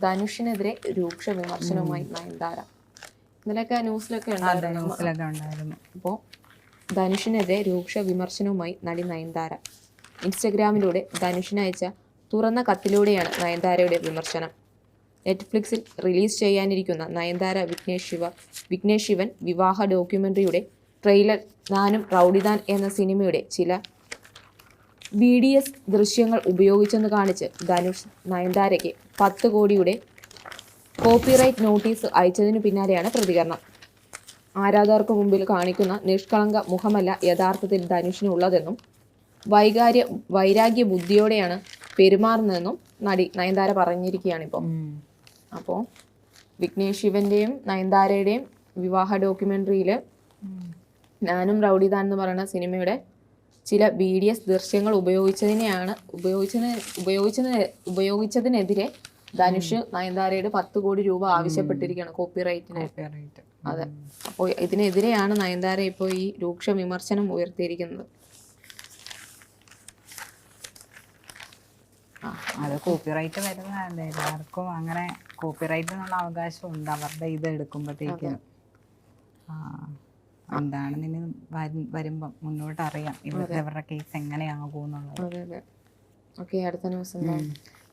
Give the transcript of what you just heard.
ധനുഷിനെതിരെ രൂക്ഷ വിമർശനവുമായി നയൻതാര. ഇന്നലെയൊക്കെ ന്യൂസിലൊക്കെ ഉണ്ടായിരുന്നു. അപ്പോൾ ധനുഷിനെതിരെ രൂക്ഷ വിമർശനവുമായി നടി നയൻതാര. ഇൻസ്റ്റഗ്രാമിലൂടെ ധനുഷിന് അയച്ച തുറന്ന കത്തിലൂടെയാണ് നയൻതാരയുടെ വിമർശനം. നെറ്റ്ഫ്ലിക്സിൽ റിലീസ് ചെയ്യാനിരിക്കുന്ന നയൻതാര വിഘ്നേഷ് ശിവൻ വിവാഹ ഡോക്യുമെൻ്ററിയുടെ ട്രെയിലർ നാനും റൗഡിദാൻ എന്ന സിനിമയുടെ ചില BDS ദൃശ്യങ്ങൾ ഉപയോഗിച്ചെന്ന് കാണിച്ച് ധനുഷ് നയൻതാരയ്ക്ക് 10 കോടിയുടെ കോപ്പിറൈറ്റ് നോട്ടീസ് അയച്ചതിനു പിന്നാലെയാണ് പ്രതികരണം. ആരാധകർക്ക് മുമ്പിൽ കാണിക്കുന്ന നിഷ്കളങ്ക മുഖമല്ല യഥാർത്ഥത്തിൽ ധനുഷിനുള്ളതെന്നും വൈരാഗ്യ ബുദ്ധിയോടെയാണ് പെരുമാറുന്നതെന്നും നടി നയൻതാര പറഞ്ഞിരിക്കുകയാണിപ്പോൾ. അപ്പോൾ വിഘ്നേഷ് ശിവൻ്റെയും നയൻതാരയുടെയും വിവാഹ ഡോക്യുമെൻ്ററിയിൽ നാനും റൗഡിദാൻ എന്ന് പറയുന്ന സിനിമയുടെ ചില BDS ദൃശ്യങ്ങൾ ഉപയോഗിച്ചതിനെതിരെ ധനുഷ് നയൻതാരയുടെ 10 കോടി രൂപ ആവശ്യപ്പെട്ടിരിക്കുകയാണ് കോപ്പിറൈറ്റിന്. അതെ, അപ്പോൾ ഇതിനെതിരെയാണ് നയൻതാര ഇപ്പോൾ ഈ രൂക്ഷ വിമർശനം ഉയർത്തിയിരിക്കുന്നത്. അത് കോപ്പിറൈറ്റ് വരുന്നതല്ലേ, എല്ലാവർക്കും അങ്ങനെ കോപ്പിറൈറ്റിനുള്ള അവകാശം ഉണ്ട് അവരുടെ ഇത് എടുക്കുമ്പോഴത്തേക്കും. എന്താണെന്ന് ഇനി വരുമ്പം മുന്നോട്ട് അറിയാം ഇവരുടെ കേസ് എങ്ങനെയാകുമെന്നുള്ളത്. ഓക്കെ, അടുത്ത ന്യൂസ് എന്താ?